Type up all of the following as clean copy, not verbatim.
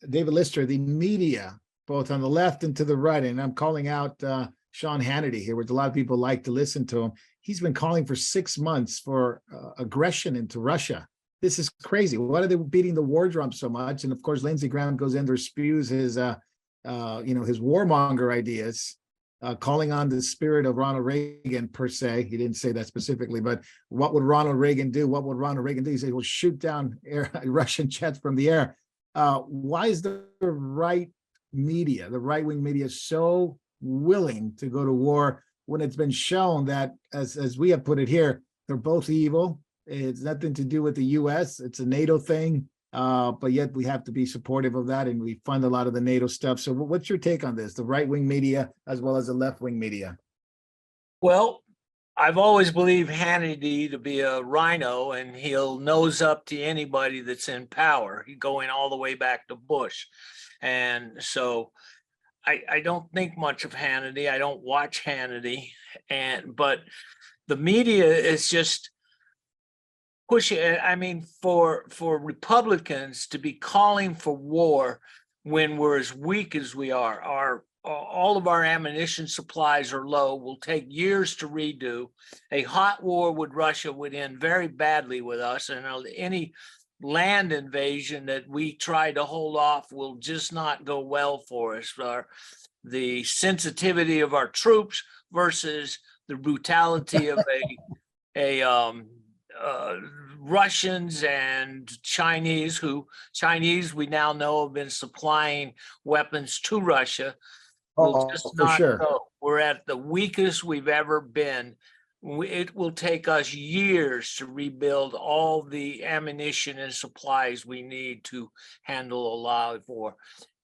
David Lister, the media, both on the left and to the right, and I'm calling out Sean Hannity here, which a lot of people like to listen to him. He's been calling for 6 months for aggression into Russia. This is crazy. Why are they beating the war drum so much? And of course, Lindsey Graham goes in there, spews his, his warmonger ideas, calling on the spirit of Ronald Reagan per se. He didn't say that specifically, but what would Ronald Reagan do? What would Ronald Reagan do? He said, "We'll shoot down Russian jets from the air." Why is the right media, the right-wing media, so willing to go to war when it's been shown that, as we have put it here, they're both evil? It's nothing to do with the U.S. It's a NATO thing, but yet we have to be supportive of that, and we fund a lot of the NATO stuff. So what's your take on this, the right-wing media as well as the left-wing media? Well, I've always believed Hannity to be a rhino, and he'll nose up to anybody that's in power, going all the way back to Bush. And so I don't think much of Hannity. I don't watch Hannity, but the media is just pushing. I mean, for Republicans to be calling for war when we're as weak as we are, all of our ammunition supplies are low, will take years to redo. A hot war with Russia would end very badly with us, and any land invasion that we try to hold off will just not go well for us. The sensitivity of our troops versus the brutality of Russians and Chinese we now know have been supplying weapons to Russia. Will just not go. We're at the weakest we've ever been. It will take us years to rebuild all the ammunition and supplies we need to handle a live war.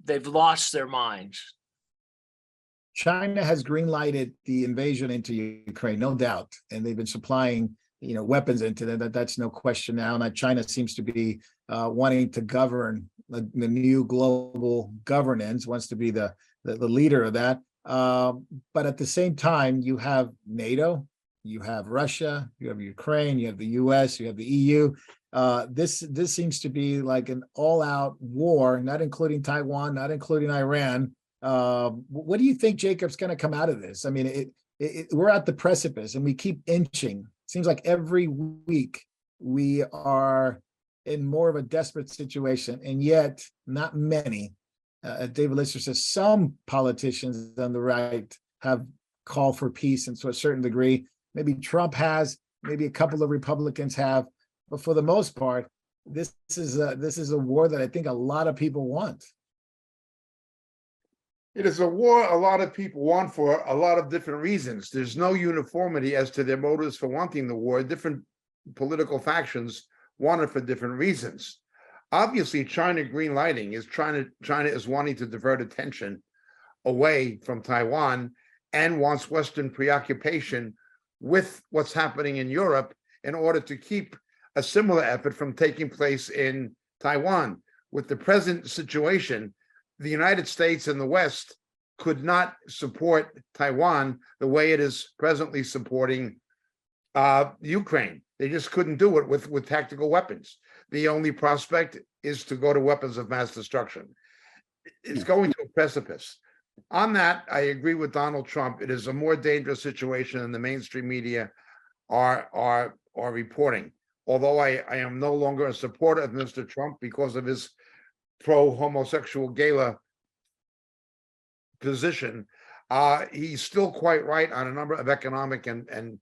They've lost their minds. China has green-lighted the invasion into Ukraine, no doubt, and they've been supplying, weapons into that. That's no question now. Now China seems to be wanting to govern the new global governance, wants to be the leader of that. But at the same time, you have NATO, you have Russia, you have Ukraine, you have the US, you have the EU. This seems to be like an all-out war, not including Taiwan, not including Iran. What do you think, Jacob's going to come out of this? I mean, we're at the precipice and we keep inching. Seems like every week we are in more of a desperate situation, and yet not many. David Lister says some politicians on the right have called for peace, and to a certain degree, maybe Trump has, maybe a couple of Republicans have, but for the most part, this is a war that I think a lot of people want. It is a war a lot of people want for a lot of different reasons. There's no uniformity as to their motives for wanting the war. Different political factions want it for different reasons. Obviously, China green-lighting is China is wanting to divert attention away from Taiwan and wants Western preoccupation with what's happening in Europe in order to keep a similar effort from taking place in Taiwan. With the present situation, the United States and the West could not support Taiwan the way it is presently supporting Ukraine. They just couldn't do it with tactical weapons. The only prospect is to go to weapons of mass destruction. It's going to a precipice. On that, I agree with Donald Trump. It is a more dangerous situation than the mainstream media are reporting. Although I am no longer a supporter of Mr. Trump because of his pro-homosexual gala position, he's still quite right on a number of economic and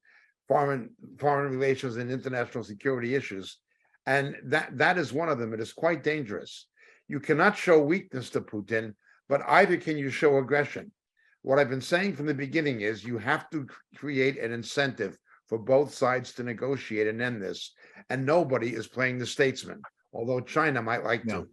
foreign relations and international security issues. And that is one of them. It is quite dangerous. You cannot show weakness to Putin, but either can you show aggression. What I've been saying from the beginning is you have to create an incentive for both sides to negotiate and end this. And nobody is playing the statesman, although China might like to.